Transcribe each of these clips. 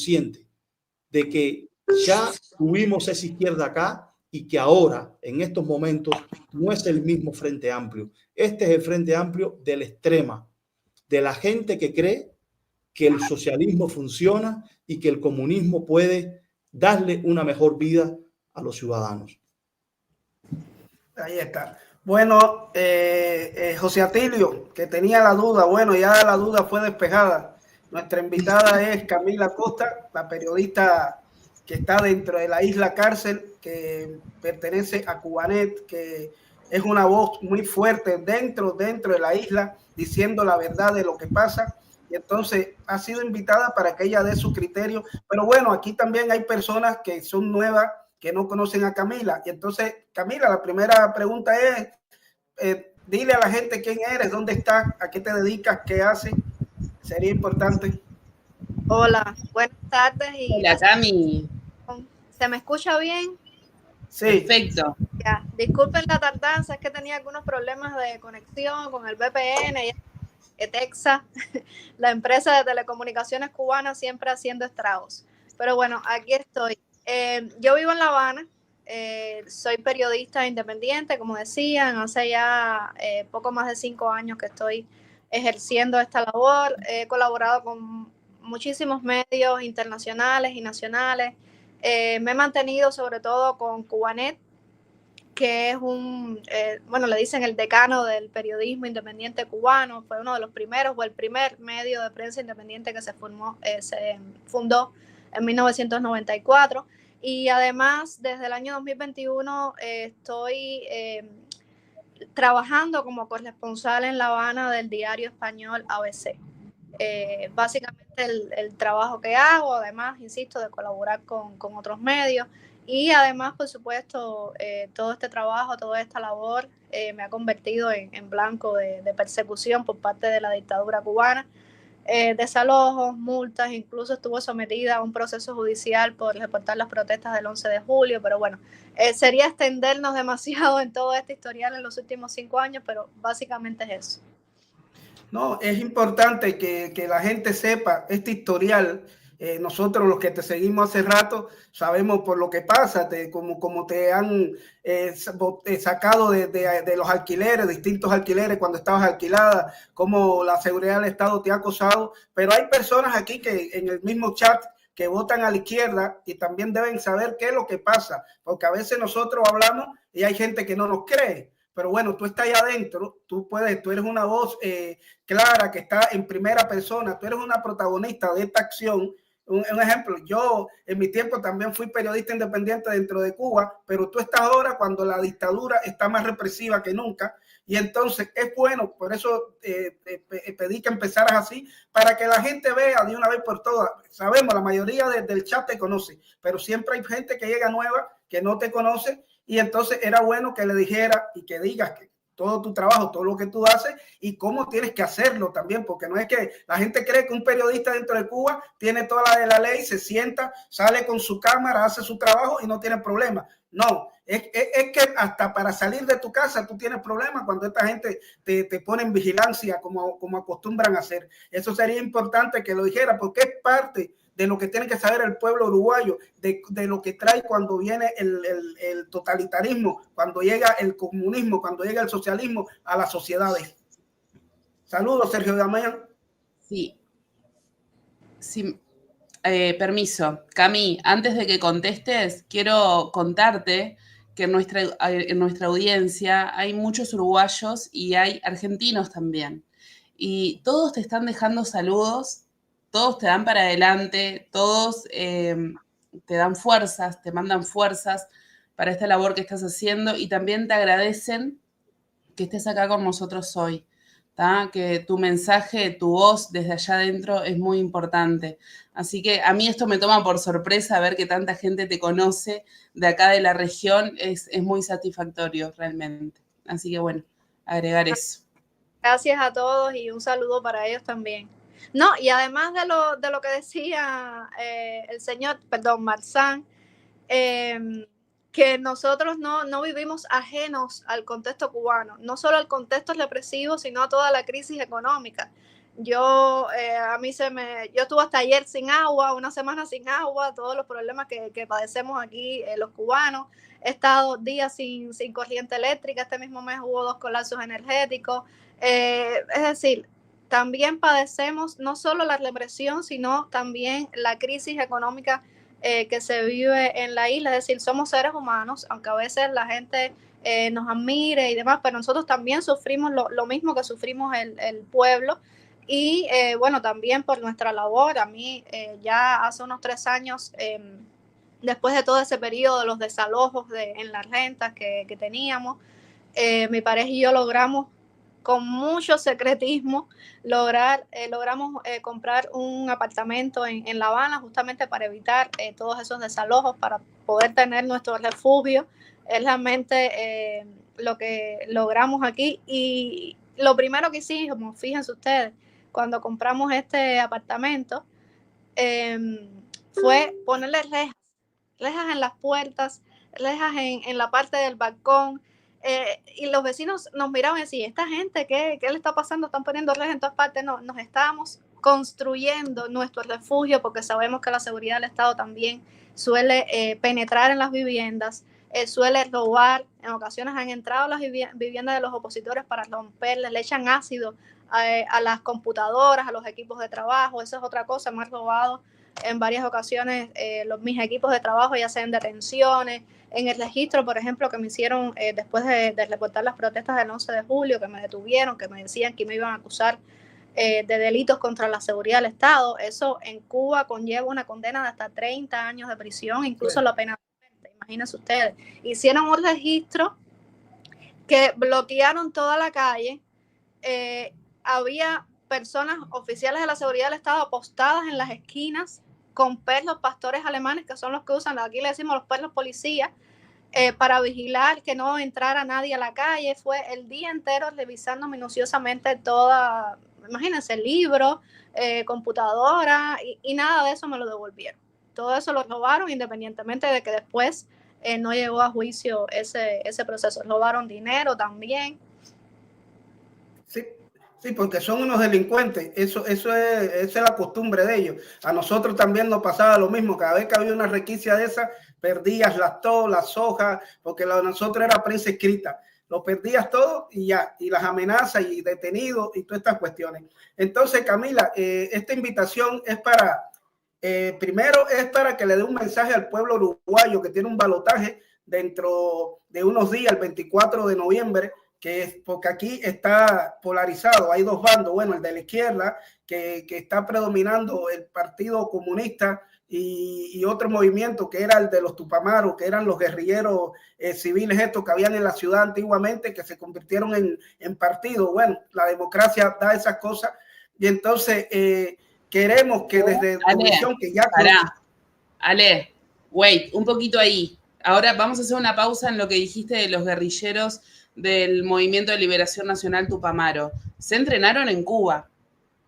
consciente de que ya tuvimos esa izquierda acá y que ahora, en estos momentos, no es el mismo Frente Amplio. Este es el Frente Amplio de la extrema, de la gente que cree que el socialismo funciona y que el comunismo puede darle una mejor vida a los ciudadanos. Ahí está. Bueno, José Atilio, que tenía la duda, bueno, ya la duda fue despejada. Nuestra invitada es Camila Costa, la periodista que está dentro de la isla cárcel, que pertenece a Cubanet, que es una voz muy fuerte dentro de la isla, diciendo la verdad de lo que pasa. Y entonces ha sido invitada para que ella dé su criterio. Pero bueno, aquí también hay personas que son nuevas, que no conocen a Camila. Y entonces, Camila, la primera pregunta es, dile a la gente quién eres, dónde estás, a qué te dedicas, qué haces. Sería importante. Hola, buenas tardes. Hola, Cami. ¿Se me escucha bien? Sí. Perfecto. Ya, disculpen la tardanza, es que tenía algunos problemas de conexión con el VPN y Texas, la empresa de telecomunicaciones cubana, siempre haciendo estragos. Pero bueno, aquí estoy. Yo vivo en La Habana, soy periodista independiente, como decían, hace ya poco más de 5 años que estoy ejerciendo esta labor. He colaborado con muchísimos medios internacionales y nacionales. Me he mantenido sobre todo con Cubanet, que es bueno, le dicen el decano del periodismo independiente cubano, fue uno de los primeros o el primer medio de prensa independiente que se fundó en 1994. Y además, desde el año 2021 estoy trabajando como corresponsal en La Habana del diario español ABC. Básicamente el trabajo que hago, además, insisto, de colaborar con otros medios. Y además, por supuesto, todo este trabajo, toda esta labor me ha convertido en blanco de persecución por parte de la dictadura cubana, desalojos, multas, incluso estuvo sometida a un proceso judicial por reportar las protestas del 11 de julio, pero bueno, sería extendernos demasiado en todo este historial en los últimos 5 años, pero básicamente es eso. No, es importante que la gente sepa este historial. Nosotros los que te seguimos hace rato sabemos por lo que pasa, como te han sacado de los alquileres, distintos alquileres cuando estabas alquilada, cómo la seguridad del Estado te ha acosado, pero hay personas aquí que en el mismo chat que votan a la izquierda y también deben saber qué es lo que pasa, porque a veces nosotros hablamos y hay gente que no nos cree. Pero bueno, tú estás ahí adentro, tú eres una voz clara que está en primera persona, tú eres una protagonista de esta acción. Un ejemplo, yo en mi tiempo también fui periodista independiente dentro de Cuba, pero tú estás ahora cuando la dictadura está más represiva que nunca, y entonces es bueno, por eso pedí que empezaras así, para que la gente vea de una vez por todas. Sabemos, la mayoría del chat te conoce, pero siempre hay gente que llega nueva, que no te conoce, y entonces era bueno que le dijera y que digas que todo tu trabajo, todo lo que tú haces y cómo tienes que hacerlo también, porque no es que la gente cree que un periodista dentro de Cuba tiene toda la de la ley, se sienta, sale con su cámara, hace su trabajo y no tiene problema. No, es que hasta para salir de tu casa tú tienes problemas cuando esta gente te pone en vigilancia como acostumbran a hacer. Eso sería importante que lo dijera, porque es parte de lo que tiene que saber el pueblo uruguayo, de lo que trae cuando viene el totalitarismo, cuando llega el comunismo, cuando llega el socialismo a las sociedades. Saludos, Sergio Damián. Sí. Permiso. Cami, antes de que contestes, quiero contarte que en nuestra audiencia hay muchos uruguayos y hay argentinos también. Y todos te están dejando saludos, todos te dan para adelante, todos te dan fuerzas, te mandan fuerzas para esta labor que estás haciendo y también te agradecen que estés acá con nosotros hoy. Que tu mensaje, tu voz desde allá adentro es muy importante. Así que a mí esto me toma por sorpresa ver que tanta gente te conoce de acá de la región, es muy satisfactorio realmente. Así que bueno, agregar eso. Gracias a todos y un saludo para ellos también. No, y además de lo que decía el señor, perdón, Marzán, que nosotros no vivimos ajenos al contexto cubano, no solo al contexto represivo, sino a toda la crisis económica. Yo estuve hasta ayer sin agua, una semana sin agua, todos los problemas que padecemos aquí los cubanos. He estado días sin corriente eléctrica, este mismo mes hubo 2 colapsos energéticos. Es decir, también padecemos no solo la represión, sino también la crisis económica que se vive en la isla. Es decir, somos seres humanos, aunque a veces la gente nos admire y demás, pero nosotros también sufrimos lo mismo que sufrimos el pueblo. Y bueno, también por nuestra labor, a mí ya hace unos 3 años, después de todo ese periodo de los desalojos en las rentas que teníamos, mi pareja y yo logramos con mucho secretismo logramos comprar un apartamento en La Habana, justamente para evitar todos esos desalojos, para poder tener nuestro refugio. Es realmente lo que logramos aquí. Y lo primero que hicimos, fíjense ustedes, cuando compramos este apartamento, fue ponerle rejas en las puertas, rejas en la parte del balcón. Y los vecinos nos miraban y decían, esta gente, ¿qué le está pasando? Están poniendo rejas en todas partes. No, nos estábamos construyendo nuestro refugio, porque sabemos que la seguridad del Estado también suele penetrar en las viviendas, suele robar. En ocasiones han entrado a las viviendas de los opositores para romperles, le echan ácido a las computadoras, a los equipos de trabajo. Esa es otra cosa, me han robado en varias ocasiones mis equipos de trabajo, ya sea en detenciones, en el registro, por ejemplo, que me hicieron después de reportar las protestas del 11 de julio, que me detuvieron, que me decían que me iban a acusar de delitos contra la seguridad del Estado. Eso en Cuba conlleva una condena de hasta 30 años de prisión, incluso la pena de muerte. Imagínense ustedes. Hicieron un registro que bloquearon toda la calle. Había personas oficiales de la seguridad del Estado apostadas en las esquinas con perros pastores alemanes, que son los que usan, aquí le decimos los perros policías, para vigilar que no entrara nadie a la calle. Fue el día entero revisando minuciosamente toda, imagínense, libros, computadora, y nada de eso me lo devolvieron. Todo eso lo robaron, independientemente de que después no llegó a juicio ese proceso. Robaron dinero también. Sí, porque son unos delincuentes. Esa es la costumbre de ellos. A nosotros también nos pasaba lo mismo. Cada vez que había una requisa de esas, perdías las hojas, porque lo de nosotros era prensa escrita. Lo perdías todo y ya, y las amenazas y detenidos y todas estas cuestiones. Entonces, Camila, esta invitación es para, primero es para que le dé un mensaje al pueblo uruguayo, que tiene un balotaje dentro de unos días, el 24 de noviembre, que es porque aquí está polarizado, hay 2 bandos, bueno, el de la izquierda, que está predominando el Partido Comunista, y otro movimiento que era el de los Tupamaros, que eran los guerrilleros civiles estos que habían en la ciudad antiguamente, que se convirtieron en partido. Bueno, la democracia da esas cosas, y entonces queremos que desde la comisión que ya... Ale, wait, un poquito ahí. Ahora vamos a hacer una pausa en lo que dijiste de los guerrilleros del Movimiento de Liberación Nacional Tupamaro. Se entrenaron en Cuba,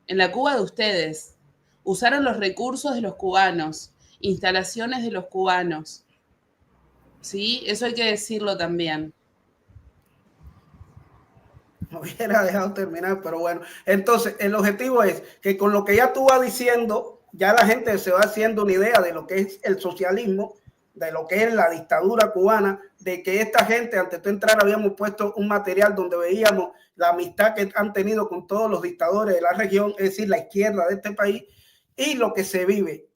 en la Cuba de ustedes. Usaron los recursos de los cubanos, instalaciones de los cubanos. ¿Sí? Eso hay que decirlo también. Me hubiera dejado terminar, pero bueno. Entonces, el objetivo es que con lo que ya tú vas diciendo, ya la gente se va haciendo una idea de lo que es el socialismo, de lo que es la dictadura cubana, de que esta gente, antes de entrar, habíamos puesto un material donde veíamos la amistad que han tenido con todos los dictadores de la región, es decir, la izquierda de este país, y lo que se vive,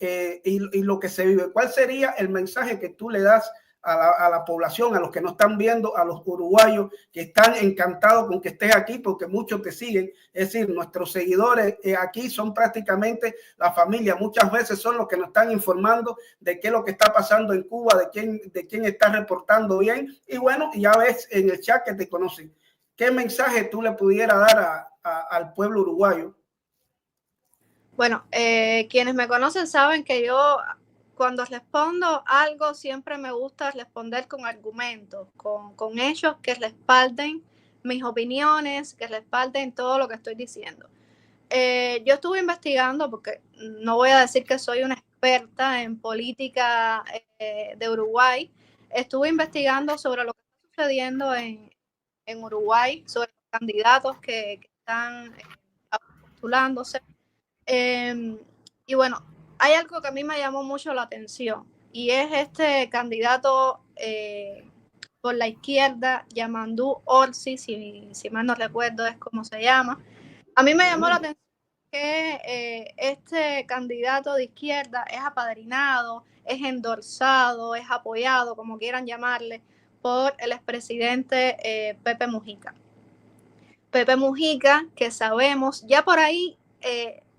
y lo que se vive. ¿Cuál sería el mensaje que tú le das a la población, a los que nos están viendo, a los uruguayos que están encantados con que estés aquí, porque muchos te siguen? Es decir, nuestros seguidores aquí son prácticamente la familia. Muchas veces son los que nos están informando de qué es lo que está pasando en Cuba, de quién está reportando bien. Y bueno, ya ves en el chat que te conocen. ¿Qué mensaje tú le pudieras dar al pueblo uruguayo? Bueno, quienes me conocen saben que yo, cuando respondo algo, siempre me gusta responder con argumentos, con hechos que respalden mis opiniones, que respalden todo lo que estoy diciendo. Yo estuve investigando, porque no voy a decir que soy una experta en política de Uruguay. Estuve investigando sobre lo que está sucediendo en Uruguay, sobre los candidatos que están a postulándose. Y bueno, hay algo que a mí me llamó mucho la atención y es este candidato por la izquierda, Yamandu Orsi, si mal no recuerdo es como se llama. A mí me llamó la atención que este candidato de izquierda es apadrinado, es endorsado, es apoyado, como quieran llamarle, por el expresidente Pepe Mujica. Pepe Mujica, que sabemos, ya por ahí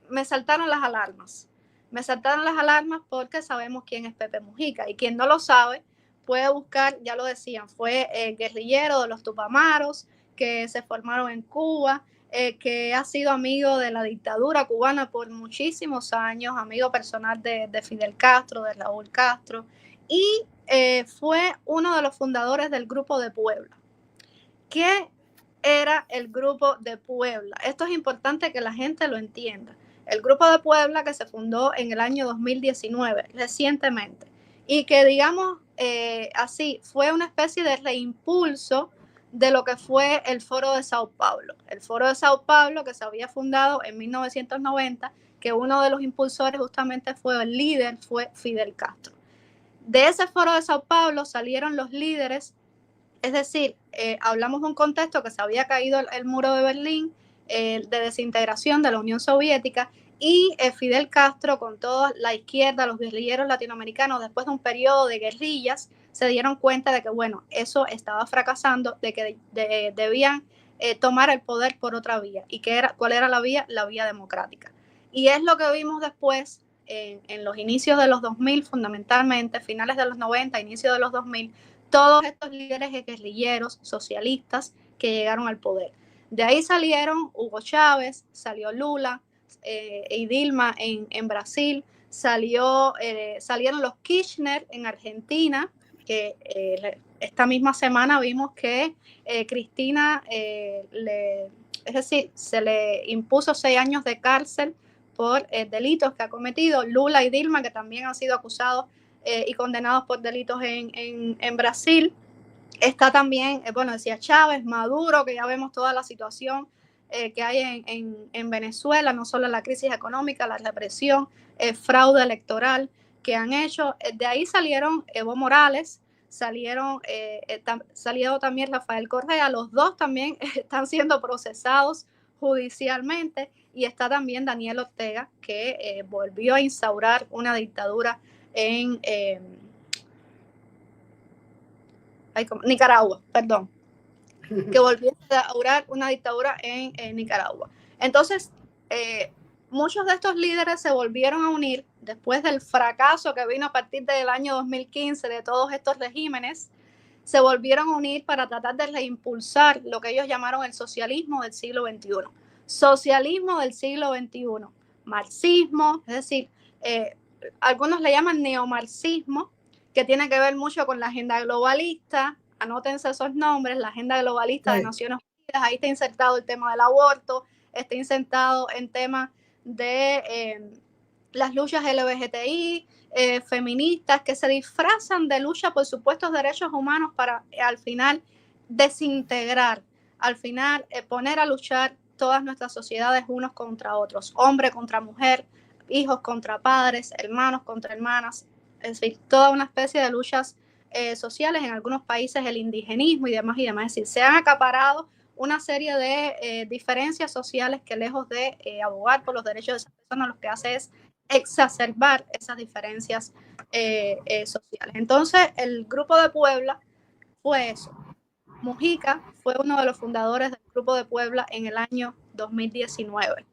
me saltaron las alarmas. Me saltaron las alarmas porque sabemos quién es Pepe Mujica. Y quien no lo sabe puede buscar, ya lo decían, fue guerrillero de los Tupamaros, que se formaron en Cuba, que ha sido amigo de la dictadura cubana por muchísimos años, amigo personal de Fidel Castro, de Raúl Castro, y fue uno de los fundadores del Grupo de Puebla. ¿Qué era el Grupo de Puebla? Esto es importante que la gente lo entienda. El Grupo de Puebla, que se fundó en el año 2019, recientemente, y que digamos así, fue una especie de reimpulso de lo que fue el Foro de Sao Paulo. El Foro de Sao Paulo, que se había fundado en 1990, que uno de los impulsores justamente fue el líder, fue Fidel Castro. De ese Foro de Sao Paulo salieron los líderes, es decir, hablamos de un contexto que se había caído el muro de Berlín, de desintegración de la Unión Soviética, y Fidel Castro con toda la izquierda, los guerrilleros latinoamericanos, después de un periodo de guerrillas, se dieron cuenta de que, bueno, eso estaba fracasando, de que debían tomar el poder por otra vía. ¿Y cuál era la vía? La vía democrática. Y es lo que vimos después en los inicios de los 2000, fundamentalmente, finales de los 90, inicios de los 2000, todos estos líderes guerrilleros socialistas que llegaron al poder. De ahí salieron Hugo Chávez, salió Lula y Dilma en Brasil, salieron los Kirchner en Argentina, que esta misma semana vimos que Cristina, es decir, se le impuso 6 años de cárcel por delitos que ha cometido. Lula y Dilma, que también han sido acusados y condenados por delitos en Brasil. Está también, bueno, decía Chávez, Maduro, que ya vemos toda la situación que hay en Venezuela, no solo la crisis económica, la represión, fraude electoral que han hecho. De ahí salieron Evo Morales, salió también Rafael Correa, los dos también están siendo procesados judicialmente, y está también Daniel Ortega, que volvió a instaurar una dictadura en Nicaragua, perdón, que volvió a instaurar una dictadura en Nicaragua. Entonces, muchos de estos líderes se volvieron a unir después del fracaso que vino a partir del año 2015 de todos estos regímenes. Se volvieron a unir para tratar de reimpulsar lo que ellos llamaron el socialismo del siglo XXI. Socialismo del siglo XXI, marxismo, es decir, algunos le llaman neomarxismo, que tiene que ver mucho con la agenda globalista. Anótense esos nombres, la agenda globalista de Naciones Unidas. Ahí está insertado el tema del aborto, está insertado en temas de las luchas LGBTI, feministas, que se disfrazan de lucha por supuestos derechos humanos para al final desintegrar, al final poner a luchar todas nuestras sociedades unos contra otros, hombre contra mujer, hijos contra padres, hermanos contra hermanas, es decir, toda una especie de luchas sociales, en algunos países el indigenismo y demás, es decir, se han acaparado una serie de diferencias sociales que lejos de abogar por los derechos de esas personas, lo que hace es exacerbar esas diferencias sociales. Entonces, el Grupo de Puebla fue eso. Mujica fue uno de los fundadores del Grupo de Puebla en el año 2019.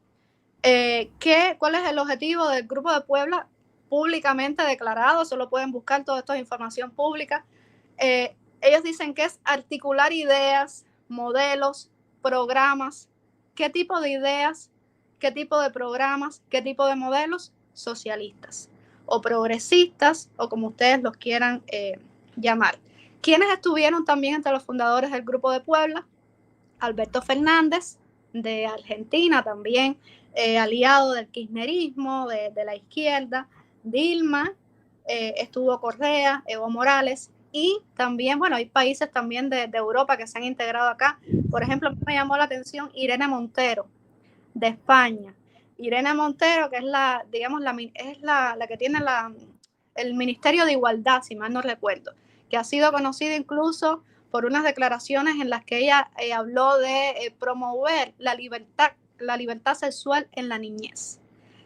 ¿Cuál es el objetivo del Grupo de Puebla? Públicamente declarado, solo pueden buscar, todo esto es información pública. Ellos dicen que es articular ideas, modelos, programas. ¿Qué tipo de ideas? ¿Qué tipo de programas? ¿Qué tipo de modelos? Socialistas o progresistas, o como ustedes los quieran llamar. ¿Quiénes estuvieron también entre los fundadores del Grupo de Puebla? Alberto Fernández, de Argentina, también aliado del kirchnerismo, de la izquierda. Dilma, estuvo Correa, Evo Morales, y también, bueno, hay países también de Europa que se han integrado acá. Por ejemplo, me llamó la atención Irene Montero, de España. Irene Montero, que es la que tiene el Ministerio de Igualdad, si mal no recuerdo, que ha sido conocida incluso por unas declaraciones en las que ella habló de promover la libertad sexual en la niñez,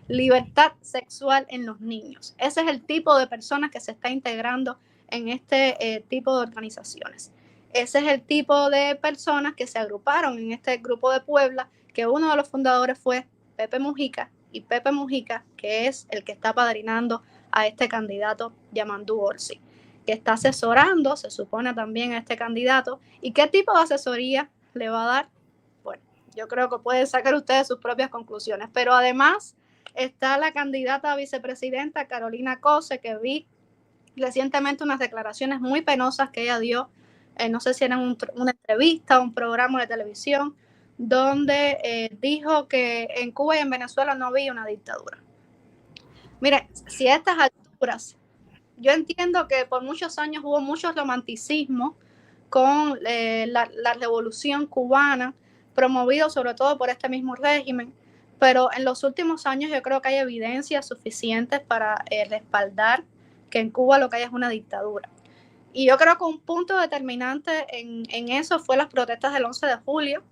libertad sexual en los niños. Ese es el tipo de personas que se está integrando en este tipo de organizaciones. Ese es el tipo de personas que se agruparon en este grupo de Puebla, que uno de los fundadores fue Pepe Mujica, y Pepe Mujica, que es el que está padrinando a este candidato Yamandu Orsi, que está asesorando, se supone, también a este candidato. ¿Y qué tipo de asesoría le va a dar? Bueno, yo creo que pueden sacar ustedes sus propias conclusiones. Pero además está la candidata a vicepresidenta Carolina Cose, que vi recientemente unas declaraciones muy penosas que ella dio, no sé si era una entrevista, un programa de televisión, donde dijo que en Cuba y en Venezuela no había una dictadura. Mire, si a estas alturas, yo entiendo que por muchos años hubo mucho romanticismo con la revolución cubana, promovido sobre todo por este mismo régimen, pero en los últimos años yo creo que hay evidencias suficientes para respaldar que en Cuba lo que hay es una dictadura. Y yo creo que un punto determinante en eso fue las protestas del 11 de julio.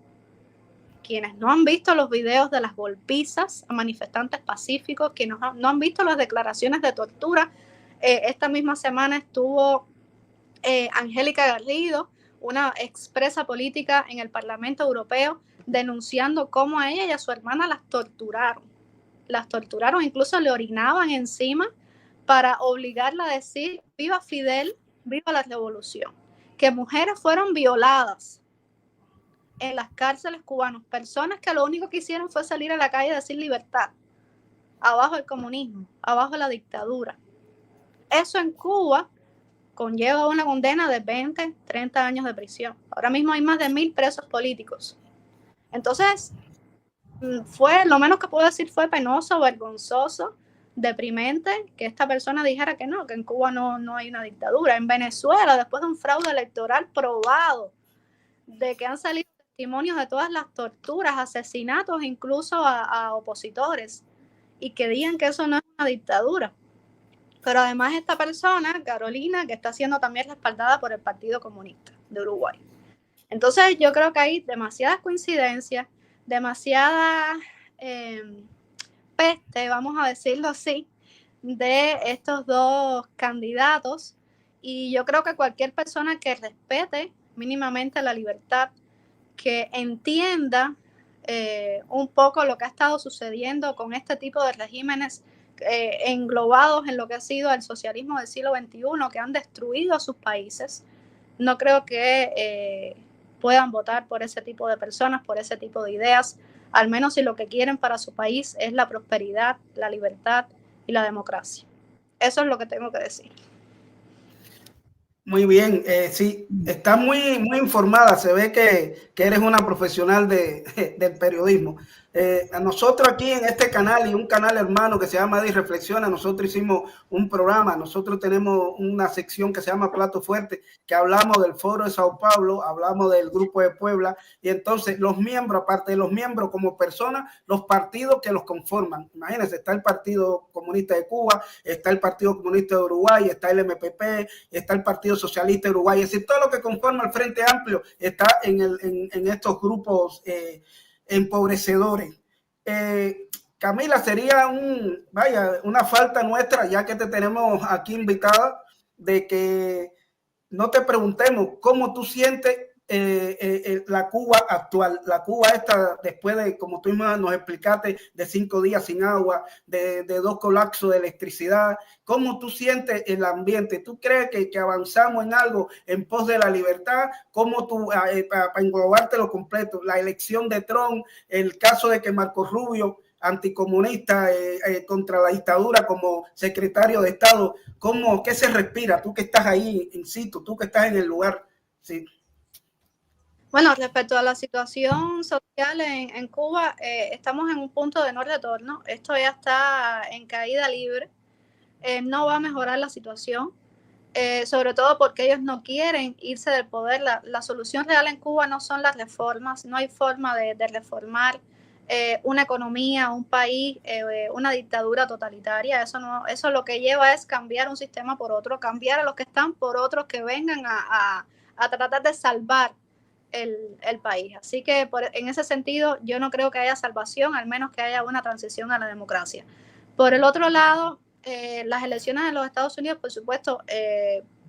Quienes no han visto los videos de las golpizas a manifestantes pacíficos, quienes no han visto las declaraciones de tortura, esta misma semana estuvo Angélica Garrido, una expresa política en el Parlamento Europeo, denunciando cómo a ella y a su hermana las torturaron, incluso le orinaban encima para obligarla a decir viva Fidel, viva la revolución, que mujeres fueron violadas en las cárceles cubanas, personas que lo único que hicieron fue salir a la calle y decir libertad, abajo el comunismo, abajo la dictadura. Eso en Cuba conlleva una condena de 20, 30 años de prisión. Ahora mismo hay más de 1,000 presos políticos. Entonces, lo menos que puedo decir fue penoso, vergonzoso, deprimente que esta persona dijera que no, que en Cuba no hay una dictadura. En Venezuela, después de un fraude electoral probado, de que han salido testimonios de todas las torturas, asesinatos, incluso a opositores, y que digan que eso no es una dictadura. Pero además esta persona, Carolina, que está siendo también respaldada por el Partido Comunista de Uruguay. Entonces yo creo que hay demasiadas coincidencias, demasiada peste, vamos a decirlo así, de estos dos candidatos, y yo creo que cualquier persona que respete mínimamente la libertad, que entienda un poco lo que ha estado sucediendo con este tipo de regímenes englobados en lo que ha sido el socialismo del siglo XXI, que han destruido a sus países, no creo que puedan votar por ese tipo de personas, por ese tipo de ideas, al menos si lo que quieren para su país es la prosperidad, la libertad y la democracia. Eso es lo que tengo que decir. Muy bien, sí, está muy informada, se ve que eres una profesional del periodismo. A nosotros aquí en este canal y un canal hermano que se llama Di Reflexiona, nosotros hicimos un programa, nosotros tenemos una sección que se llama Plato Fuerte, que hablamos del Foro de Sao Paulo, hablamos del Grupo de Puebla, y entonces los miembros, aparte de los miembros como personas, los partidos que los conforman. Imagínense, está el Partido Comunista de Cuba, está el Partido Comunista de Uruguay, está el MPP, está el Partido Socialista de Uruguay, es decir, todo lo que conforma el Frente Amplio está en estos grupos empobrecedores. Camila, sería una falta nuestra, ya que te tenemos aquí invitada, de que no te preguntemos cómo tú sientes la Cuba actual, la Cuba esta después de, como tú misma nos explicaste, de 5 días sin agua, de 2 colapsos de electricidad. ¿Cómo tú sientes el ambiente? ¿Tú crees que avanzamos en algo en pos de la libertad? ¿Cómo tú, para englobarte lo completo, la elección de Trump, el caso de que Marco Rubio, anticomunista, contra la dictadura como secretario de Estado, ¿qué se respira? Tú que estás ahí in situ, tú que estás en el lugar. Sí. Bueno, respecto a la situación social en Cuba, estamos en un punto de no retorno. Esto ya está en caída libre. No va a mejorar la situación, sobre todo porque ellos no quieren irse del poder. La solución real en Cuba no son las reformas, no hay forma de reformar una economía, un país, una dictadura totalitaria. Eso lo que lleva es cambiar un sistema por otro, cambiar a los que están por otros que vengan a tratar de salvar el país. Así que en ese sentido yo no creo que haya salvación, al menos que haya una transición a la democracia. Por el otro lado, las elecciones en los Estados Unidos, por supuesto,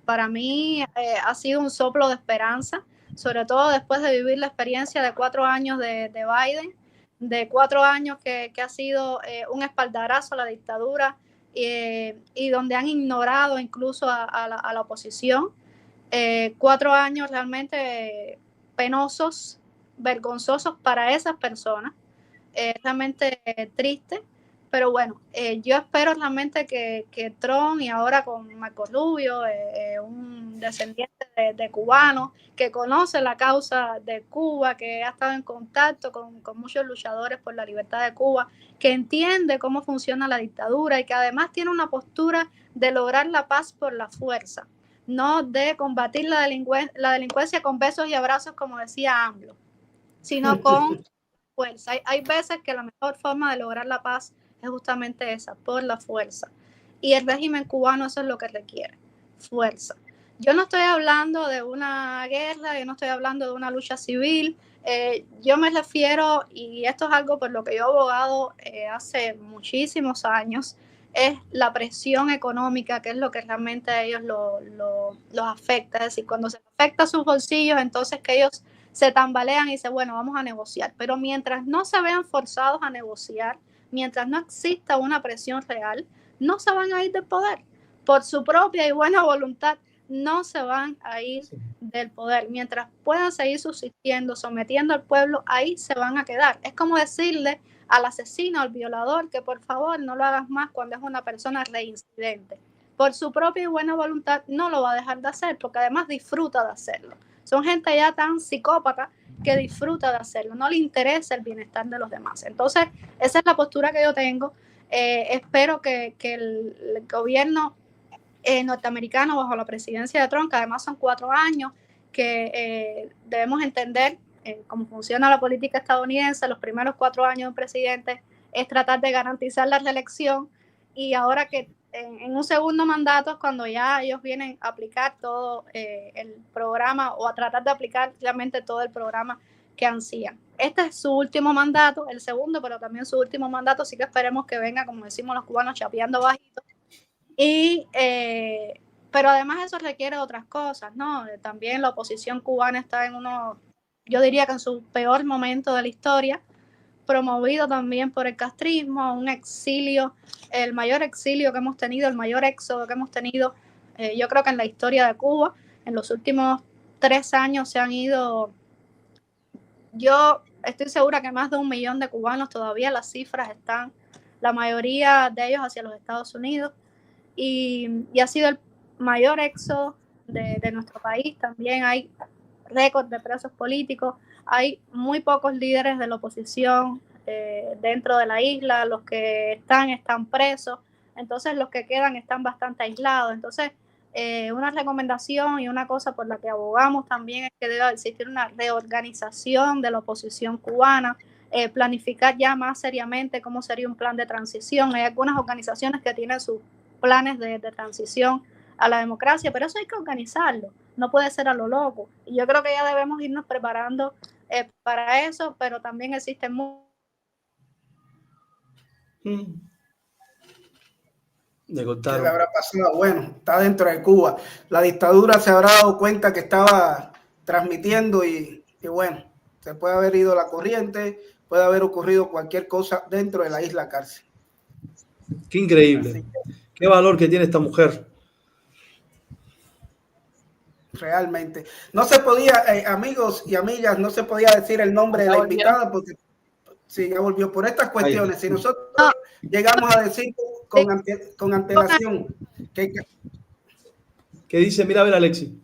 para mí ha sido un soplo de esperanza, sobre todo después de vivir la experiencia de 4 años de Biden, de 4 años que ha sido un espaldarazo a la dictadura y donde han ignorado incluso a la oposición. 4 años realmente penosos, vergonzosos para esas personas, realmente triste, pero bueno, yo espero realmente que Trump, y ahora con Marco Rubio, un descendiente de cubanos que conoce la causa de Cuba, que ha estado en contacto con muchos luchadores por la libertad de Cuba, que entiende cómo funciona la dictadura y que además tiene una postura de lograr la paz por la fuerza, no de combatir la delincuencia con besos y abrazos, como decía AMLO, sino con fuerza. Hay veces que la mejor forma de lograr la paz es justamente esa, por la fuerza. Y el régimen cubano eso es lo que requiere, fuerza. Yo no estoy hablando de una guerra, yo no estoy hablando de una lucha civil, yo me refiero, y esto es algo por lo que yo he abogado hace muchísimos años, es la presión económica, que es lo que realmente a ellos los afecta. Es decir, cuando se afecta sus bolsillos, entonces que ellos se tambalean y dicen, bueno, vamos a negociar. Pero mientras no se vean forzados a negociar, mientras no exista una presión real, no se van a ir del poder. Por su propia y buena voluntad, no se van a ir del poder. Mientras puedan seguir subsistiendo, sometiendo al pueblo, ahí se van a quedar. Es como decirle al asesino, al violador, que por favor no lo hagas más cuando es una persona reincidente. Por su propia y buena voluntad no lo va a dejar de hacer, porque además disfruta de hacerlo. Son gente ya tan psicópata que disfruta de hacerlo, no le interesa el bienestar de los demás. Entonces, esa es la postura que yo tengo. Espero que el gobierno norteamericano bajo la presidencia de Trump, que además son 4 años, que debemos entender cómo funciona la política estadounidense. Los primeros 4 años de un presidente es tratar de garantizar la reelección, y ahora que en un segundo mandato es cuando ya ellos vienen a aplicar todo el programa, o a tratar de aplicar realmente todo el programa que ansían. Este es su último mandato, el segundo, pero también su último mandato, así que esperemos que venga, como decimos los cubanos, chapeando bajito. Pero además eso requiere otras cosas, ¿no? También la oposición cubana está yo diría que en su peor momento de la historia, promovido también por el castrismo, un exilio, el mayor exilio que hemos tenido, el mayor éxodo que hemos tenido, yo creo que en la historia de Cuba. En los últimos 3 años se han ido, yo estoy segura que más de 1 millón de cubanos, todavía las cifras están, la mayoría de ellos hacia los Estados Unidos, y ha sido el mayor éxodo de nuestro país. También hay récord de presos políticos, hay muy pocos líderes de la oposición dentro de la isla, los que están presos, entonces los que quedan están bastante aislados. Entonces, una recomendación y una cosa por la que abogamos también es que debe existir una reorganización de la oposición cubana, planificar ya más seriamente cómo sería un plan de transición. Hay algunas organizaciones que tienen sus planes de transición a la democracia, pero eso hay que organizarlo, no puede ser a lo loco. Y yo creo que ya debemos irnos preparando para eso, pero también existen ¿Qué le habrá pasado? Bueno, está dentro de Cuba. La dictadura se habrá dado cuenta que estaba transmitiendo y bueno, se puede haber ido la corriente, puede haber ocurrido cualquier cosa dentro de la isla cárcel. Qué increíble. Qué valor que tiene esta mujer. Realmente. No se podía, amigos y amigas, no se podía decir el nombre de la invitada porque sí, ya volvió por estas cuestiones. Si nosotros llegamos a decir con antelación que... ¿Qué dice? Mira a ver, Alexi.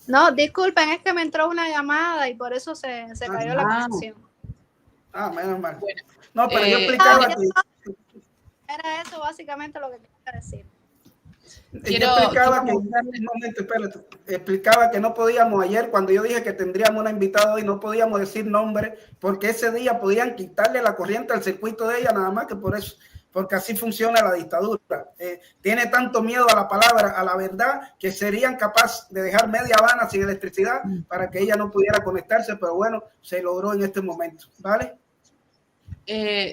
No, disculpen, es que me entró una llamada y por eso se cayó la conexión. Menos mal. Bueno, no, pero yo explicaba que... Era eso básicamente lo que quería decir. explicaba que no podíamos ayer, cuando yo dije que tendríamos una invitada hoy, no podíamos decir nombre, porque ese día podían quitarle la corriente al circuito de ella, nada más que por eso, porque así funciona la dictadura. Tiene tanto miedo a la palabra, a la verdad, que serían capaces de dejar media Habana sin electricidad para que ella no pudiera conectarse, pero bueno, se logró en este momento, ¿vale?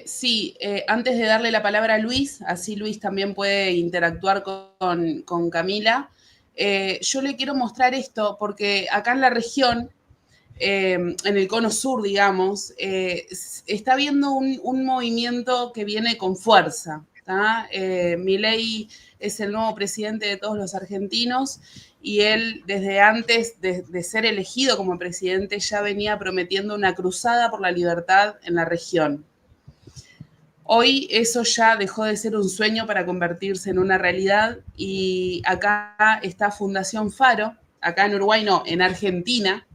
Sí, antes de darle la palabra a Luis, así Luis también puede interactuar con Camila, yo le quiero mostrar esto porque acá en la región, en el cono sur, digamos, está habiendo un movimiento que viene con fuerza. Milei es el nuevo presidente de todos los argentinos y él, desde antes de ser elegido como presidente, ya venía prometiendo una cruzada por la libertad en la región. Hoy eso ya dejó de ser un sueño para convertirse en una realidad y acá está Fundación Faro, acá en Uruguay no, en Argentina.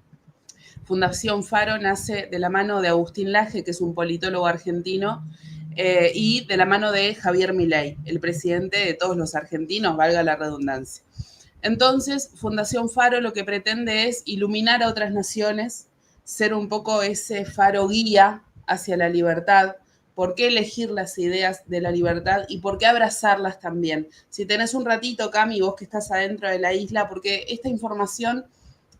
Fundación Faro nace de la mano de Agustín Laje, que es un politólogo argentino, y de la mano de Javier Milei, el presidente de todos los argentinos, valga la redundancia. Entonces, Fundación Faro lo que pretende es iluminar a otras naciones, ser un poco ese faro guía hacia la libertad. ¿Por qué elegir las ideas de la libertad y por qué abrazarlas también? Si tenés un ratito, Cami, vos que estás adentro de la isla, porque esta información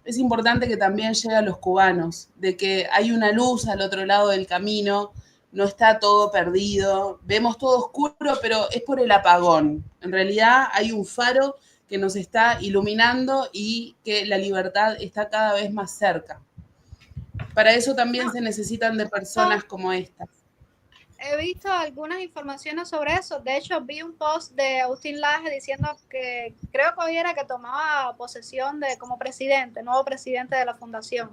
es importante que también llegue a los cubanos, de que hay una luz al otro lado del camino, no está todo perdido, vemos todo oscuro, pero es por el apagón. En realidad hay un faro que nos está iluminando y que la libertad está cada vez más cerca. Para eso también se necesitan de personas como estas. He visto algunas informaciones sobre eso. De hecho, vi un post de Agustín Laje diciendo que creo que hoy era que tomaba posesión como presidente, nuevo presidente de la fundación.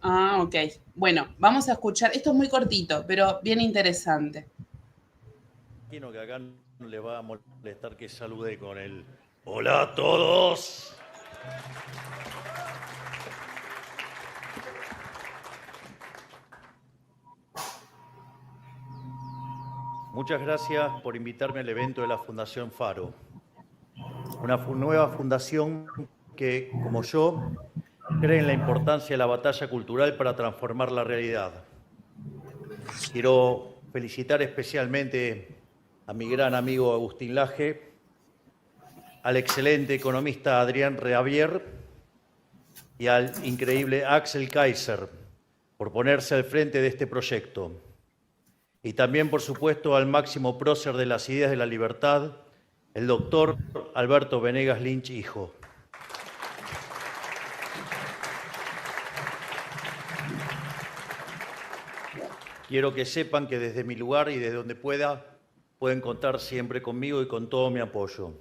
Ah, ok. Bueno, vamos a escuchar. Esto es muy cortito, pero bien interesante. Imagino que acá no le va a molestar que salude con el hola a todos. Muchas gracias por invitarme al evento de la Fundación Faro. Una nueva fundación que, como yo, cree en la importancia de la batalla cultural para transformar la realidad. Quiero felicitar especialmente a mi gran amigo Agustín Laje, al excelente economista Adrián Reavier y al increíble Axel Kaiser por ponerse al frente de este proyecto. Y también, por supuesto, al máximo prócer de las ideas de la libertad, el doctor Alberto Venegas Lynch, hijo. Quiero que sepan que desde mi lugar y desde donde pueden contar siempre conmigo y con todo mi apoyo.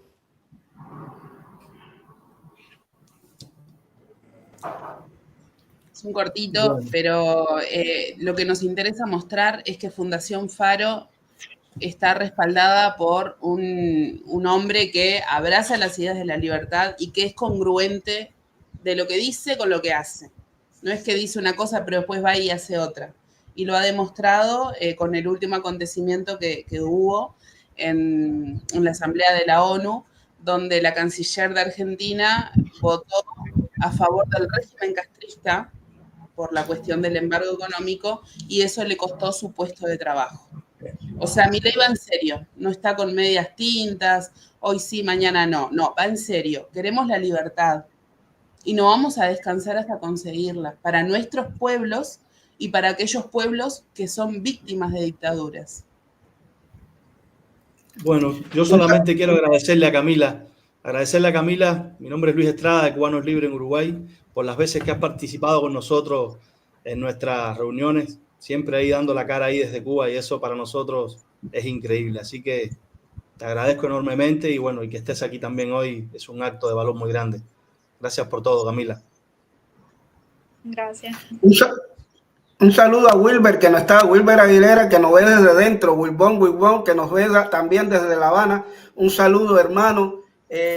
Es un cortito, pero lo que nos interesa mostrar es que Fundación Faro está respaldada por un hombre que abraza las ideas de la libertad y que es congruente de lo que dice con lo que hace. No es que dice una cosa pero después va y hace otra. Y lo ha demostrado con el último acontecimiento que hubo en la Asamblea de la ONU, donde la canciller de Argentina votó a favor del régimen castrista por la cuestión del embargo económico y eso le costó su puesto de trabajo. O sea, Milei va en serio, no está con medias tintas, hoy sí, mañana no. No, va en serio, queremos la libertad y no vamos a descansar hasta conseguirla para nuestros pueblos y para aquellos pueblos que son víctimas de dictaduras. Bueno, yo solamente quiero agradecerle a Camila. Mi nombre es Luis Estrada, de Cubanos Libres en Uruguay, por las veces que has participado con nosotros en nuestras reuniones, siempre ahí dando la cara ahí desde Cuba, y eso para nosotros es increíble. Así que te agradezco enormemente y bueno, y que estés aquí también hoy es un acto de valor muy grande. Gracias por todo, Camila. Gracias. Un saludo a Wilber, que no está, Wilber Aguilera, que nos ve desde dentro, Wilbon, que nos ve también desde La Habana. Un saludo, hermano.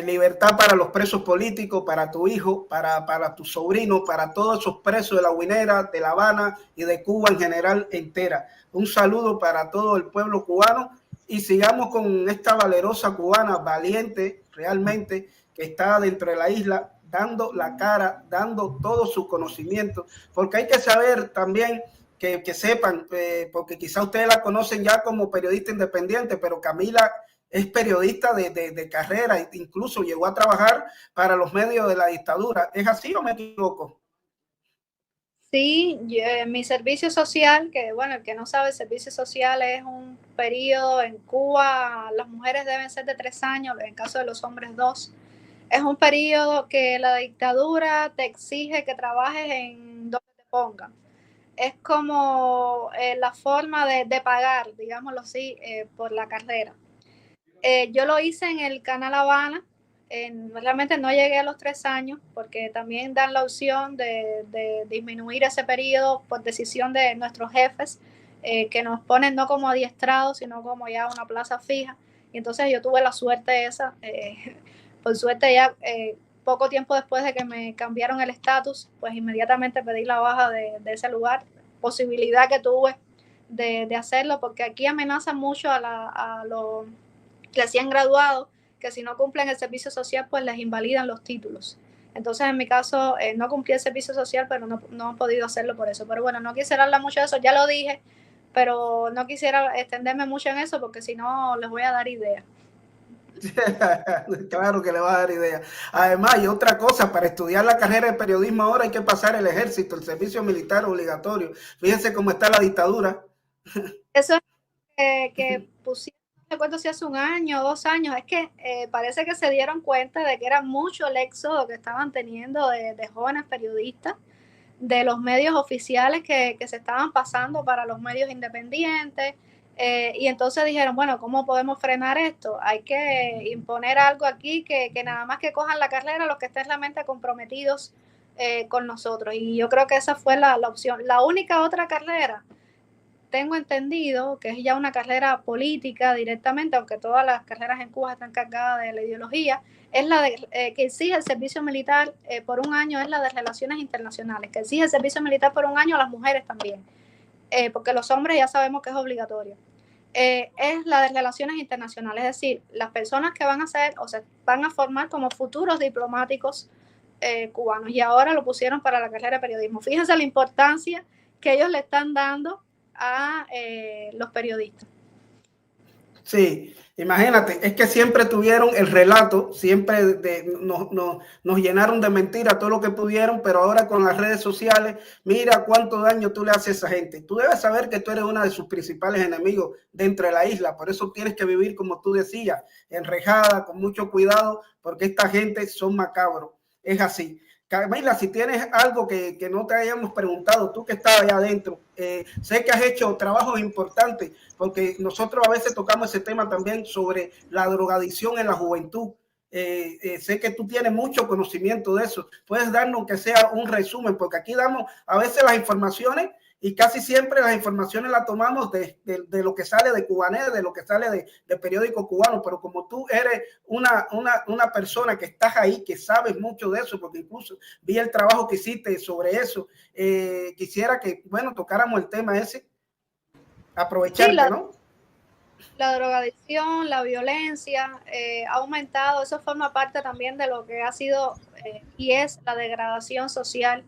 Libertad para los presos políticos, para tu hijo, para tu sobrino, para todos esos presos de La Guinera, de La Habana y de Cuba en general entera. Un saludo para todo el pueblo cubano y sigamos con esta valerosa cubana, valiente realmente, que está dentro de la isla, dando la cara, dando todo su conocimiento, porque hay que saber también que sepan, porque quizá ustedes la conocen ya como periodista independiente, pero Camila es periodista de carrera, incluso llegó a trabajar para los medios de la dictadura. ¿Es así o me equivoco? Sí, mi servicio social, que bueno, el que no sabe, el servicio social es un periodo en Cuba, las mujeres deben ser de 3 años, en caso de los hombres 2. Es un periodo que la dictadura te exige que trabajes en donde te pongan. Es como la forma de pagar, digámoslo así, por la carrera. Yo lo hice en el Canal Habana. Realmente no llegué a los 3 años porque también dan la opción de disminuir ese periodo por decisión de nuestros jefes, que nos ponen no como adiestrados, sino como ya una plaza fija. Y entonces yo tuve la suerte esa. Por suerte ya poco tiempo después de que me cambiaron el estatus, pues inmediatamente pedí la baja de ese lugar. Posibilidad que tuve de hacerlo, porque aquí amenazan mucho a los recién graduados, que si no cumplen el servicio social, pues les invalidan los títulos. Entonces, en mi caso, no cumplí el servicio social, pero no he podido hacerlo por eso. Pero bueno, no quisiera hablar mucho de eso, ya lo dije, pero no quisiera extenderme mucho en eso, porque si no, les voy a dar ideas. Claro que le va a dar idea. Además, y otra cosa, para estudiar la carrera de periodismo ahora hay que pasar el ejército, el servicio militar obligatorio. Fíjense cómo está la dictadura. Eso es que pusieron, no recuerdo si hace 1 año o 2 años, es que parece que se dieron cuenta de que era mucho el éxodo que estaban teniendo de jóvenes periodistas, de los medios oficiales que se estaban pasando para los medios independientes. Y entonces dijeron, bueno, ¿cómo podemos frenar esto? Hay que imponer algo aquí que nada más que cojan la carrera los que estén realmente comprometidos con nosotros. Y yo creo que esa fue la opción. La única otra carrera, tengo entendido, que es ya una carrera política directamente, aunque todas las carreras en Cuba están cargadas de la ideología, es la de, que exige el servicio militar por 1 año, es la de Relaciones Internacionales, que exige el servicio militar por 1 año a las mujeres también. Porque los hombres ya sabemos que es obligatorio. Es la de Relaciones Internacionales, es decir, las personas que van a ser o se van a formar como futuros diplomáticos cubanos, y ahora lo pusieron para la carrera de periodismo. Fíjense la importancia que ellos le están dando a los periodistas. Sí, imagínate, es que siempre tuvieron el relato, siempre nos llenaron de mentiras todo lo que pudieron, pero ahora con las redes sociales, mira cuánto daño tú le haces a esa gente. Tú debes saber que tú eres uno de sus principales enemigos dentro de la isla, por eso tienes que vivir, como tú decías, enrejada, con mucho cuidado, porque esta gente son macabros. Es así. Camila, si tienes algo que no te hayamos preguntado, tú que estás allá adentro, sé que has hecho trabajos importantes, porque nosotros a veces tocamos ese tema también sobre la drogadicción en la juventud. Sé que tú tienes mucho conocimiento de eso. Puedes darnos que sea un resumen, porque aquí damos a veces las informaciones y casi siempre las informaciones las tomamos de lo que sale de Cubanet, de lo que sale de periódico cubano, pero como tú eres una persona que estás ahí, que sabes mucho de eso, porque incluso vi el trabajo que hiciste sobre eso, quisiera que, bueno, tocáramos el tema ese, aprovecharte, sí, ¿no? La drogadicción, la violencia ha aumentado, eso forma parte también de lo que ha sido y es la degradación social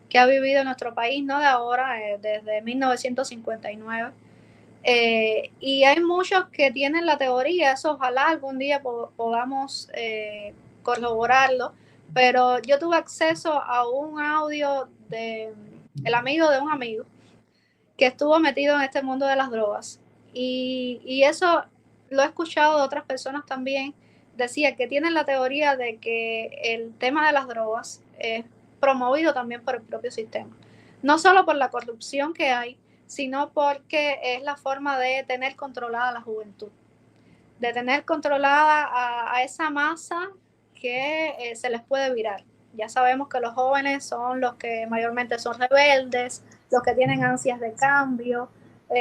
que ha vivido nuestro país, no de ahora, desde 1959. Y hay muchos que tienen la teoría, eso ojalá algún día podamos corroborarlo, pero yo tuve acceso a un audio del amigo de un amigo que estuvo metido en este mundo de las drogas. Y eso lo he escuchado de otras personas también, decía que tienen la teoría de que el tema de las drogas es promovido también por el propio sistema. No solo por la corrupción que hay, sino porque es la forma de tener controlada la juventud, de tener controlada a esa masa que se les puede virar. Ya sabemos que los jóvenes son los que mayormente son rebeldes, los que tienen ansias de cambio,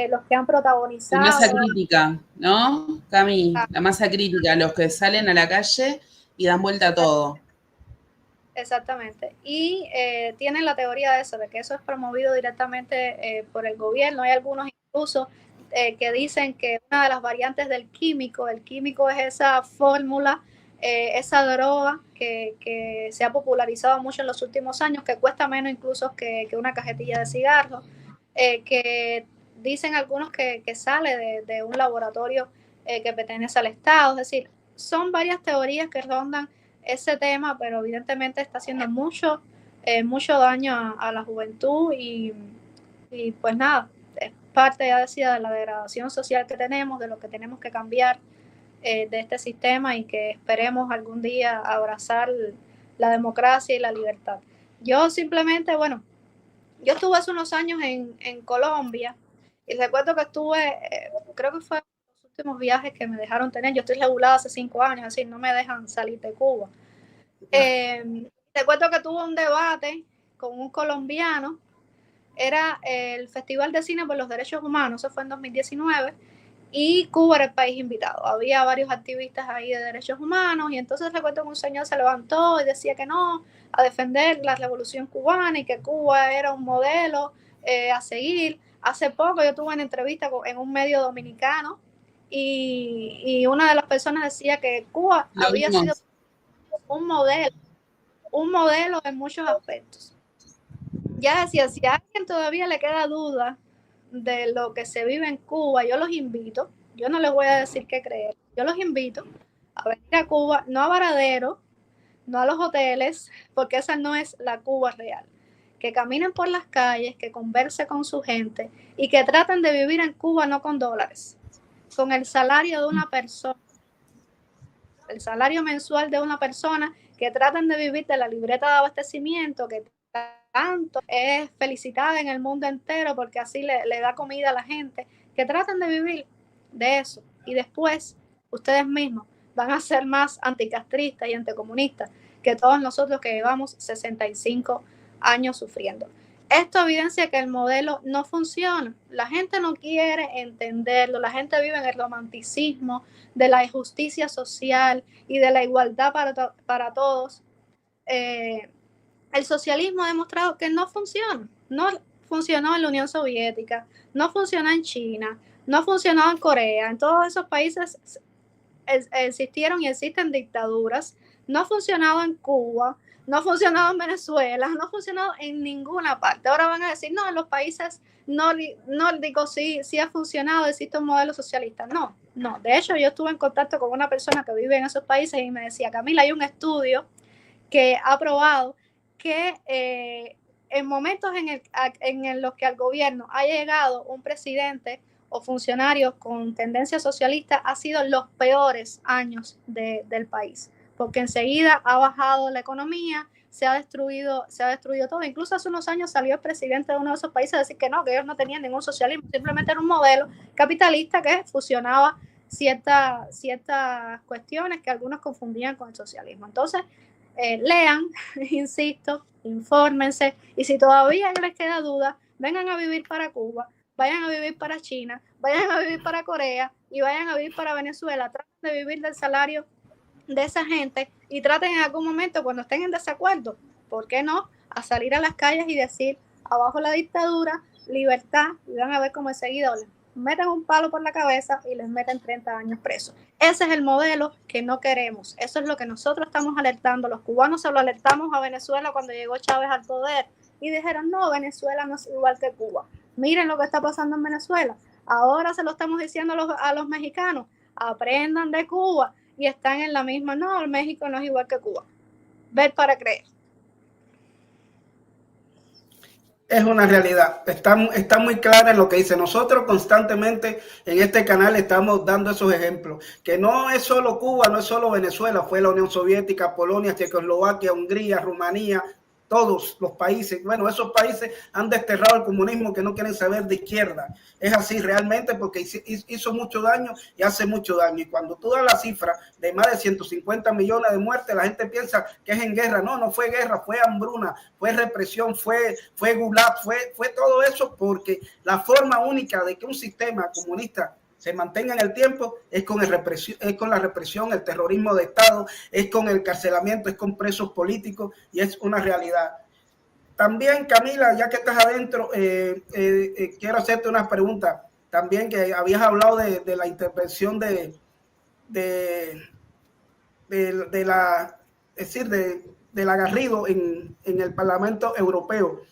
los que han protagonizado. La masa crítica, ¿no, Cami? La masa crítica, los que salen a la calle y dan vuelta a todo. Exactamente. Y tienen la teoría de eso, de que eso es promovido directamente por el gobierno. Hay algunos incluso que dicen que una de las variantes del químico, el químico es esa fórmula, esa droga que se ha popularizado mucho en los últimos años, que cuesta menos incluso que una cajetilla de cigarros, que dicen algunos que sale de un laboratorio que pertenece al Estado. Es decir, son varias teorías que rondan ese tema, pero evidentemente está haciendo mucho daño a la juventud y pues nada, es parte, ya decía, de la degradación social que tenemos, de lo que tenemos que cambiar de este sistema y que esperemos algún día abrazar la democracia y la libertad. Yo simplemente, bueno, yo estuve hace unos años en Colombia y recuerdo que estuve, creo que fue los últimos viajes que me dejaron tener. Yo estoy regulada hace 5 años, así no me dejan salir de Cuba. Recuerdo que tuve un debate con un colombiano, era el Festival de Cine por los Derechos Humanos, eso fue en 2019, y Cuba era el país invitado. Había varios activistas ahí de derechos humanos y entonces recuerdo que un señor se levantó y decía que no, a defender la revolución cubana y que Cuba era un modelo a seguir. Hace poco yo tuve una entrevista en un medio dominicano y una de las personas decía que Cuba había sido un modelo en muchos aspectos. Ya decía, si a alguien todavía le queda duda de lo que se vive en Cuba, yo los invito, yo no les voy a decir qué creer, yo los invito a venir a Cuba, no a Varadero, no a los hoteles, porque esa no es la Cuba real. Que caminen por las calles, que conversen con su gente y que traten de vivir en Cuba no con dólares, con el salario de una persona, el salario mensual de una persona, que traten de vivir de la libreta de abastecimiento, que tanto es felicitada en el mundo entero porque así le da comida a la gente, que traten de vivir de eso y después ustedes mismos van a ser más anticastristas y anticomunistas que todos nosotros que llevamos 65 años sufriendo. Esto evidencia que el modelo no funciona. La gente no quiere entenderlo, la gente vive en el romanticismo de la justicia social y de la igualdad para todos. El socialismo ha demostrado que no funciona. No funcionó en la Unión Soviética, no funcionó en China, no funcionó en Corea. En todos esos países existieron y existen dictaduras. No ha funcionado en Cuba, no ha funcionado en Venezuela, no ha funcionado en ninguna parte. Ahora van a decir, no, en los países nórdicos sí ha funcionado, existe un modelo socialista. No. De hecho, yo estuve en contacto con una persona que vive en esos países y me decía, Camila, hay un estudio que ha probado que en momentos en los que al gobierno ha llegado un presidente o funcionarios con tendencia socialista, ha sido los peores años del país, porque enseguida ha bajado la economía, se ha destruido todo. Incluso hace unos años salió el presidente de uno de esos países a decir que no, que ellos no tenían ningún socialismo, simplemente era un modelo capitalista que fusionaba ciertas cuestiones que algunos confundían con el socialismo. Entonces, lean, insisto, infórmense, y si todavía les queda duda, vengan a vivir para Cuba, vayan a vivir para China, vayan a vivir para Corea y vayan a vivir para Venezuela. Traten de vivir del salario de esa gente y traten en algún momento, cuando estén en desacuerdo, ¿por qué no?, a salir a las calles y decir abajo la dictadura, libertad, y van a ver cómo enseguida les meten un palo por la cabeza y les meten 30 años presos. Ese es el modelo que no queremos. Eso es lo que nosotros estamos alertando. Los cubanos se lo alertamos a Venezuela cuando llegó Chávez al poder y dijeron, no, Venezuela no es igual que Cuba. Miren lo que está pasando en Venezuela. Ahora se lo estamos diciendo a los mexicanos, aprendan de Cuba, y están en la misma, no, México no es igual que Cuba. Ver para creer. Es una realidad, está muy clara en lo que dice. Nosotros constantemente en este canal estamos dando esos ejemplos, que no es solo Cuba, no es solo Venezuela, fue la Unión Soviética, Polonia, Checoslovaquia, Hungría, Rumanía, todos los países. Bueno, esos países han desterrado el comunismo, que no quieren saber de izquierda. Es así realmente, porque hizo mucho daño y hace mucho daño. Y cuando tú das la cifra de más de 150 millones de muertes, la gente piensa que es en guerra. No fue guerra, fue hambruna, fue represión, fue gulag, fue todo eso, porque la forma única de que un sistema comunista se mantenga en el tiempo es con la represión, el terrorismo de Estado, es con el encarcelamiento, es con presos políticos, y es una realidad. También, Camila, ya que estás adentro, quiero hacerte una pregunta. también que habías hablado de la intervención de la Garrido en el Parlamento Europeo.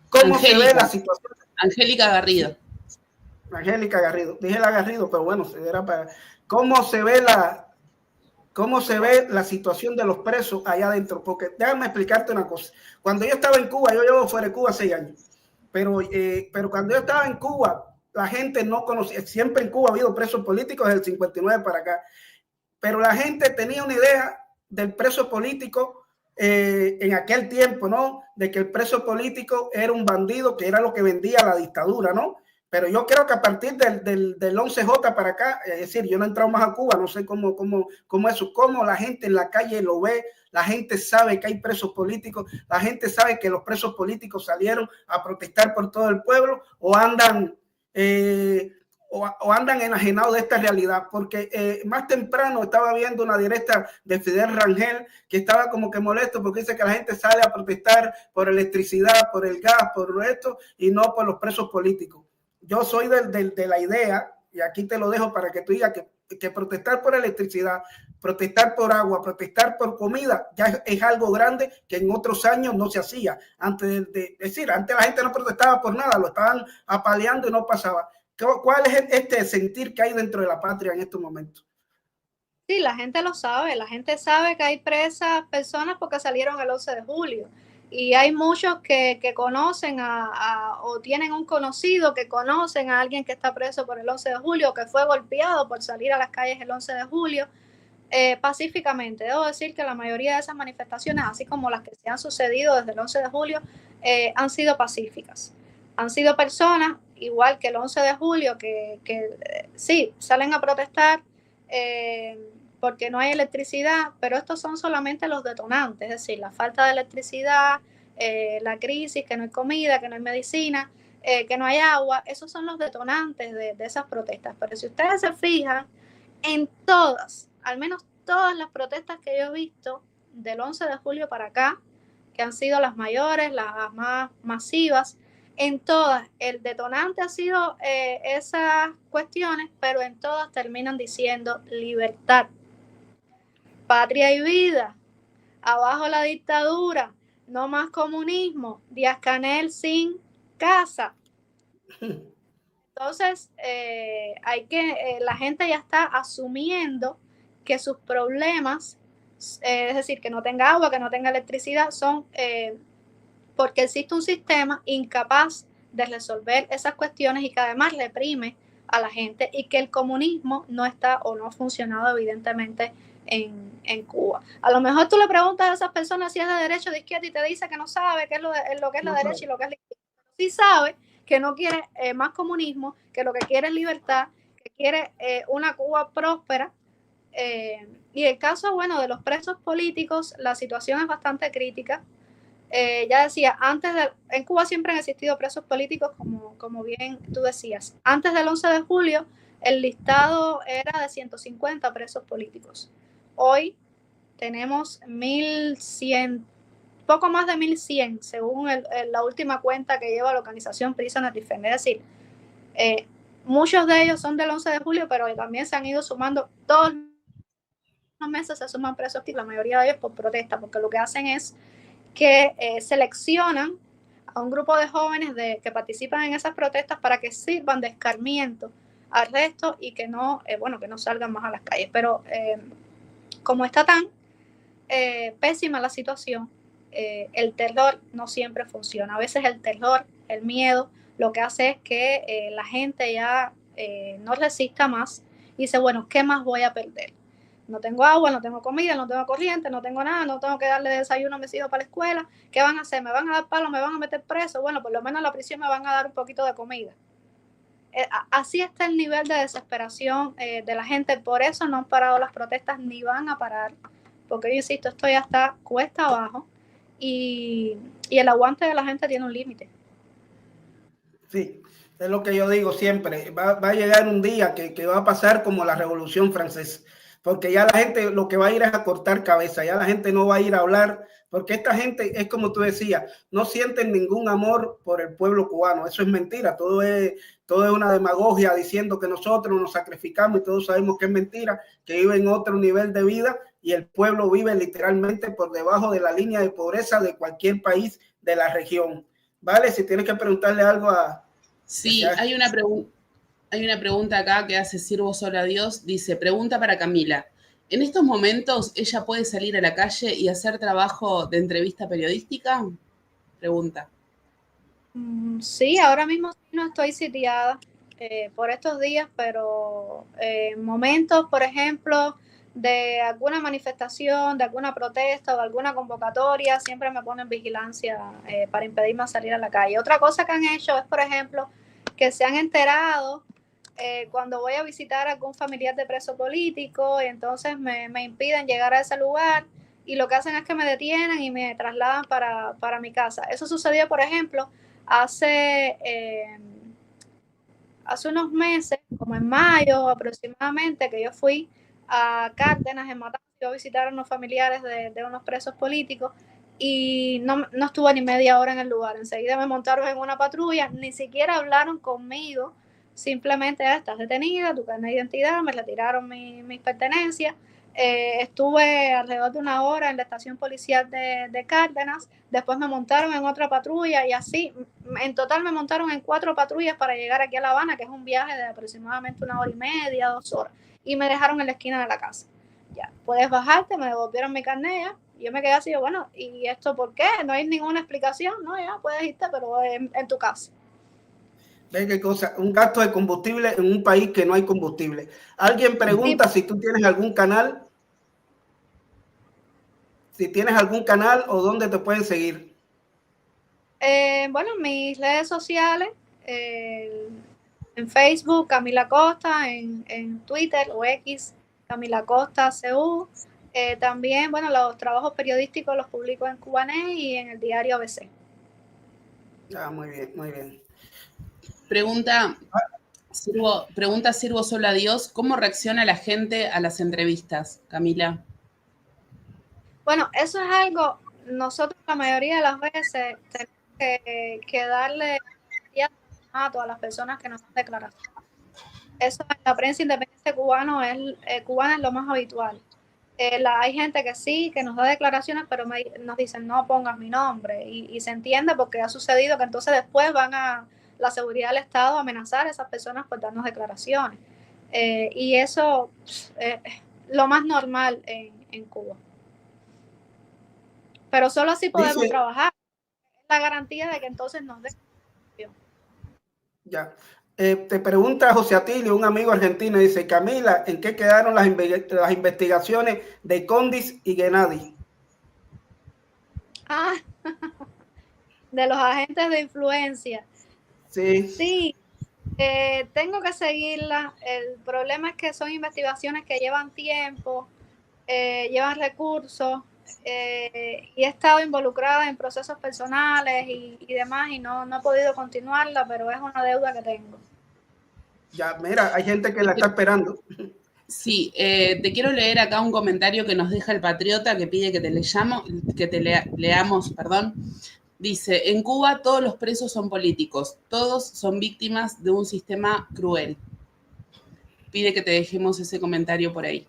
¿Cómo se ve la situación? Angélica Garrido. Angélica Garrido. Dije la Garrido, pero bueno, era para... ¿Cómo se ve la situación de los presos allá adentro? Porque déjame explicarte una cosa. Cuando yo estaba en Cuba, yo llevo fuera de Cuba 6 años, pero cuando yo estaba en Cuba, la gente no conocía, siempre en Cuba ha habido presos políticos desde el 59 para acá, pero la gente tenía una idea del preso político en aquel tiempo, ¿no? De que el preso político era un bandido, que era lo que vendía la dictadura, ¿no? Pero yo creo que a partir del 11J para acá, es decir, yo no he entrado más a Cuba, no sé cómo eso, cómo la gente en la calle lo ve, la gente sabe que hay presos políticos, la gente sabe que los presos políticos salieron a protestar por todo el pueblo o andan enajenados de esta realidad, porque más temprano estaba viendo una directa de Fidel Rangel que estaba como que molesto porque dice que la gente sale a protestar por electricidad, por el gas, por esto y no por los presos políticos. Yo soy de la idea, y aquí te lo dejo para que tú digas que protestar por electricidad, protestar por agua, protestar por comida, ya es algo grande que en otros años no se hacía. Antes antes la gente no protestaba por nada, lo estaban apaleando y no pasaba. ¿Cuál es este sentir que hay dentro de la patria en estos momentos? Sí, la gente lo sabe, la gente sabe que hay presas personas porque salieron el 11 de julio. Y hay muchos que conocen o tienen un conocido que conocen a alguien que está preso por el 11 de julio, que fue golpeado por salir a las calles el 11 de julio pacíficamente. Debo decir que la mayoría de esas manifestaciones, así como las que se han sucedido desde el 11 de julio, han sido pacíficas. Han sido personas, igual que el 11 de julio, que sí, salen a protestar porque no hay electricidad, pero estos son solamente los detonantes, es decir, la falta de electricidad, la crisis, que no hay comida, que no hay medicina, que no hay agua, esos son los detonantes de esas protestas. Pero si ustedes se fijan, en todas, al menos todas las protestas que yo he visto del 11 de julio para acá, que han sido las mayores, las más masivas, en todas, el detonante ha sido esas cuestiones, pero en todas terminan diciendo libertad, patria y vida, abajo la dictadura, no más comunismo, Díaz-Canel sin casa. Entonces, la gente ya está asumiendo que sus problemas, es decir, que no tenga agua, que no tenga electricidad, son porque existe un sistema incapaz de resolver esas cuestiones y que además reprime a la gente, y que el comunismo no está o no ha funcionado evidentemente en Cuba. A lo mejor tú le preguntas a esas personas si es de derecha o de izquierda y te dice que no sabe qué es lo que es la derecha y lo que es la izquierda. Sí sabe que no quiere más comunismo, que lo que quiere es libertad, que quiere una Cuba próspera. Y el caso, bueno, de los presos políticos, la situación es bastante crítica. Ya decía, en Cuba siempre han existido presos políticos, como bien tú decías. Antes del 11 de julio, el listado era de 150 presos políticos. Hoy tenemos 1.100, poco más de 1.100, según la última cuenta que lleva la organización Prisoners Defense. Es decir, muchos de ellos son del 11 de julio, pero también se han ido sumando, todos los meses se suman presos, y la mayoría de ellos por protesta, porque lo que hacen es que seleccionan a un grupo de jóvenes que participan en esas protestas para que sirvan de escarmiento al resto y que no salgan más a las calles. Pero como está tan pésima la situación, el terror no siempre funciona. A veces el terror, el miedo, lo que hace es que la gente ya no resista más y dice, bueno, ¿qué más voy a perder? No tengo agua, no tengo comida, no tengo corriente, no tengo nada, no tengo que darle desayuno a mis hijos para la escuela. ¿Qué van a hacer? ¿Me van a dar palos? ¿Me van a meter preso? Bueno, por lo menos en la prisión me van a dar un poquito de comida. Así está el nivel de desesperación de la gente. Por eso no han parado las protestas ni van a parar, porque yo insisto, esto ya está cuesta abajo y el aguante de la gente tiene un límite. Sí, es lo que yo digo siempre. Va a llegar un día que va a pasar como la Revolución Francesa, porque ya la gente lo que va a ir es a cortar cabeza, ya la gente no va a ir a hablar, porque esta gente es como tú decías, no sienten ningún amor por el pueblo cubano. Eso es mentira, todo es todo es una demagogia diciendo que nosotros nos sacrificamos y todos sabemos que es mentira, que viven en otro nivel de vida y el pueblo vive literalmente por debajo de la línea de pobreza de cualquier país de la región. Vale, si tienes que preguntarle algo a... Sí, hay una pregunta acá que hace Sirvo Solo a Dios. Dice, pregunta para Camila. ¿En estos momentos ella puede salir a la calle y hacer trabajo de entrevista periodística? Pregunta. Sí, ahora mismo no estoy sitiada por estos días, pero en momentos, por ejemplo, de alguna manifestación, de alguna protesta o de alguna convocatoria, siempre me ponen vigilancia para impedirme salir a la calle. Otra cosa que han hecho es, por ejemplo, que se han enterado cuando voy a visitar a algún familiar de preso político y entonces me impiden llegar a ese lugar y lo que hacen es que me detienen y me trasladan para mi casa. Eso sucedió, por ejemplo, hace unos meses, como en mayo aproximadamente, que yo fui a Cárdenas, en Matanzas, a visitar a unos familiares de unos presos políticos y no estuve ni media hora en el lugar. Enseguida me montaron en una patrulla, ni siquiera hablaron conmigo, simplemente estás detenida, tu carnet de identidad, me retiraron mis pertenencias. Estuve alrededor de una hora en la estación policial de Cárdenas, después me montaron en otra patrulla y así, en total me montaron en 4 patrullas para llegar aquí a La Habana, que es un viaje de aproximadamente 1 hora y media, 2 horas, y me dejaron en la esquina de la casa. Ya, puedes bajarte, me devolvieron mi carnet, y yo me quedé así, bueno, ¿y esto por qué? No hay ninguna explicación, no, ya puedes irte, pero en tu casa. ¿Ves qué cosa? Un gasto de combustible en un país que no hay combustible. Alguien pregunta si tú tienes algún canal. Si tienes algún canal o dónde te pueden seguir. Bueno, mis redes sociales, en Facebook, Camila Costa, en Twitter o X, Camila Costa CU. También, bueno, los trabajos periodísticos los publico en Cubanet y en el diario ABC. Ah, muy bien, muy bien. Pregunta Sirvo Solo a Dios, ¿cómo reacciona la gente a las entrevistas, Camila? Bueno, eso es algo, nosotros la mayoría de las veces tenemos que darle a todas las personas que nos dan declaración. Eso en la prensa independiente cubana es lo más habitual. Hay gente que sí, que nos da declaraciones, pero nos dicen no pongas mi nombre y se entiende porque ha sucedido que entonces después van a la seguridad del Estado a amenazar a esas personas por darnos declaraciones. Y eso es lo más normal en Cuba. Pero solo así podemos trabajar. Es la garantía de que entonces nos den. Ya. Te pregunta José Atilio, un amigo argentino, dice, Camila, ¿en qué quedaron las investigaciones de Condis y Gennady? Ah, de los agentes de influencia. Sí. Sí, tengo que seguirla. El problema es que son investigaciones que llevan tiempo, llevan recursos, y he estado involucrada en procesos personales y demás y no he podido continuarla, pero es una deuda que tengo. Ya, mira, hay gente que la está esperando. Sí, te quiero leer acá un comentario que nos deja el Patriota que pide que te leamos, perdón. Dice, en Cuba todos los presos son políticos, todos son víctimas de un sistema cruel. Pide que te dejemos ese comentario por ahí.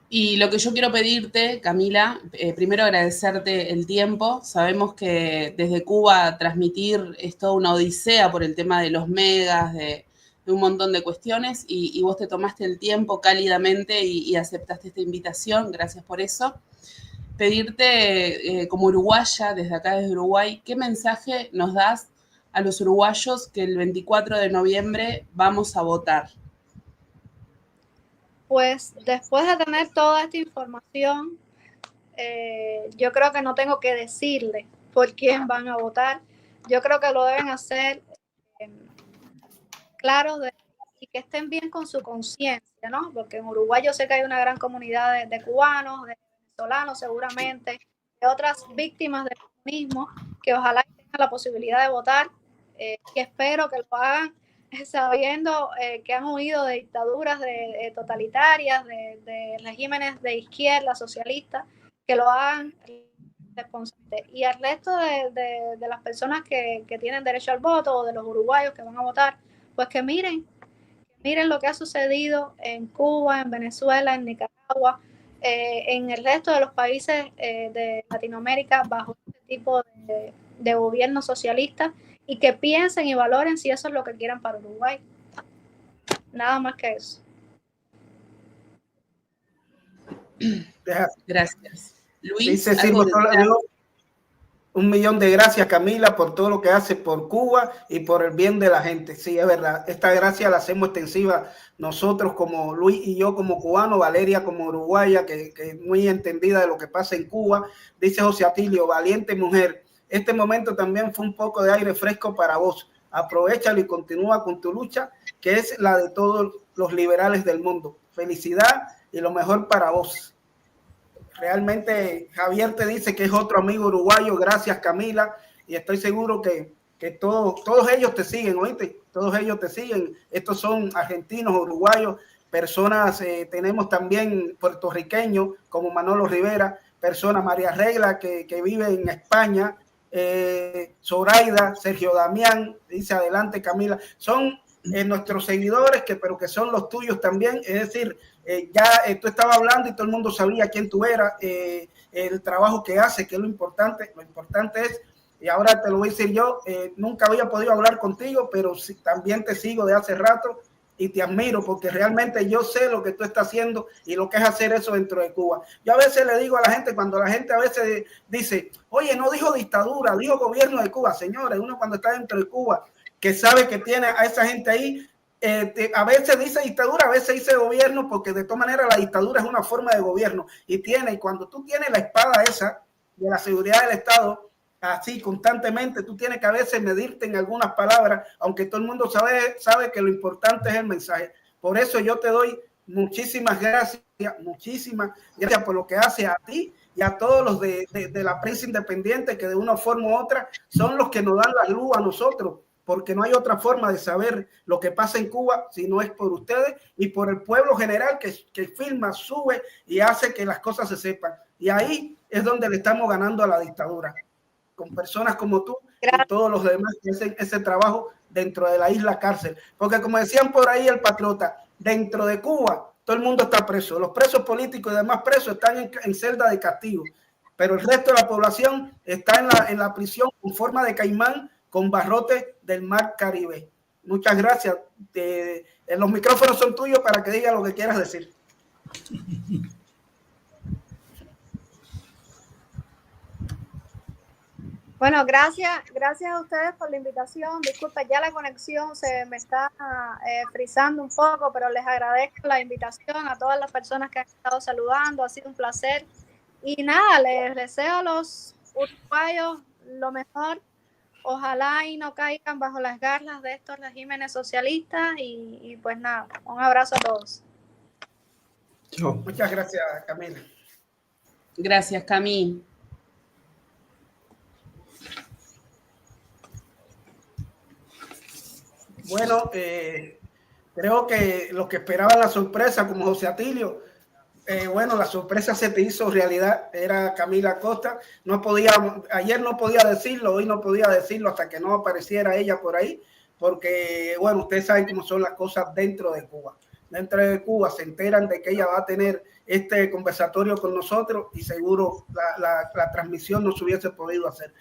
Y lo que yo quiero pedirte, Camila, primero agradecerte el tiempo. Sabemos que desde Cuba transmitir es toda una odisea por el tema de los megas, de un montón de cuestiones, y vos te tomaste el tiempo cálidamente y aceptaste esta invitación. Gracias por eso. Pedirte, como uruguaya, desde acá, desde Uruguay, ¿qué mensaje nos das a los uruguayos que el 24 de noviembre vamos a votar? Pues después de tener toda esta información, yo creo que no tengo que decirle por quién van a votar. Yo creo que lo deben hacer claro y que estén bien con su conciencia, ¿no? Porque en Uruguay yo sé que hay una gran comunidad de cubanos, de venezolanos seguramente, de otras víctimas del comunismo, que ojalá tengan la posibilidad de votar, y espero que lo hagan sabiendo que han huido de dictaduras totalitarias, de regímenes de izquierda, socialistas, que lo hagan responsable. Y al resto de las personas que tienen derecho al voto o de los uruguayos que van a votar, pues que miren lo que ha sucedido en Cuba, en Venezuela, en Nicaragua, en el resto de los países de Latinoamérica bajo este tipo de gobierno socialista, y que piensen y valoren si eso es lo que quieren para Uruguay. Nada más que eso. Gracias. Luis, Dice Silvio, digo, 1.000.000 de gracias, Camila, por todo lo que hace por Cuba y por el bien de la gente. Sí, es verdad. Esta gracia la hacemos extensiva nosotros como Luis y yo como cubano, Valeria como uruguaya, que es muy entendida de lo que pasa en Cuba. Dice José Atilio, valiente mujer. Este momento también fue un poco de aire fresco para vos. Aprovéchalo y continúa con tu lucha, que es la de todos los liberales del mundo. Felicidad y lo mejor para vos. Realmente Javier te dice que es otro amigo uruguayo. Gracias, Camila, y estoy seguro que todos ellos te siguen, ¿oíste? Todos ellos te siguen. Estos son argentinos, uruguayos, personas, tenemos también puertorriqueños como Manolo Rivera, persona María Regla que vive en España, Zoraida, Sergio Damián, dice adelante Camila, son nuestros seguidores, pero que son los tuyos también. Es decir, tú estabas hablando y todo el mundo sabía quién tú eras, el trabajo que hace, que es lo importante. Lo importante es, y ahora te lo voy a decir yo, nunca había podido hablar contigo, pero sí, también te sigo de hace rato y te admiro porque realmente yo sé lo que tú estás haciendo y lo que es hacer eso dentro de Cuba. Yo a veces le digo a la gente, cuando la gente a veces dice, oye, no dijo dictadura, dijo gobierno de Cuba. Señores, uno cuando está dentro de Cuba, que sabe que tiene a esa gente ahí, a veces dice dictadura, a veces dice gobierno, porque de todas maneras la dictadura es una forma de gobierno y cuando tú tienes la espada esa de la seguridad del Estado así constantemente, tú tienes que a veces medirte en algunas palabras, aunque todo el mundo sabe que lo importante es el mensaje. Por eso yo te doy muchísimas gracias por lo que hace a ti y a todos los de la prensa independiente, que de una forma u otra son los que nos dan la luz a nosotros, porque no hay otra forma de saber lo que pasa en Cuba si no es por ustedes y por el pueblo general que filma, sube y hace que las cosas se sepan. Y ahí es donde le estamos ganando a la dictadura, con personas como tú y todos los demás que hacen ese trabajo dentro de la isla cárcel. Porque como decían por ahí el patriota, dentro de Cuba todo el mundo está preso. Los presos políticos y demás presos están en celda de castigo, pero el resto de la población está en la prisión con forma de caimán, con barrotes del mar Caribe. Muchas gracias. Los micrófonos son tuyos para que digas lo que quieras decir. Bueno, gracias a ustedes por la invitación. Disculpa, ya la conexión se me está frizando un poco, pero les agradezco la invitación a todas las personas que han estado saludando. Ha sido un placer. Y nada, les deseo a los uruguayos lo mejor. Ojalá y no caigan bajo las garras de estos regímenes socialistas. Y pues nada, un abrazo a todos. Muchas gracias, Camila. Gracias, Camila. Bueno, creo que los que esperaban la sorpresa, como José Atilio, bueno, la sorpresa se te hizo realidad. Era Camila Costa. Ayer no podía decirlo, hoy no podía decirlo hasta que no apareciera ella por ahí, porque, bueno, ustedes saben cómo son las cosas dentro de Cuba. Dentro de Cuba se enteran de que ella va a tener este conversatorio con nosotros y seguro la transmisión no se hubiese podido hacer.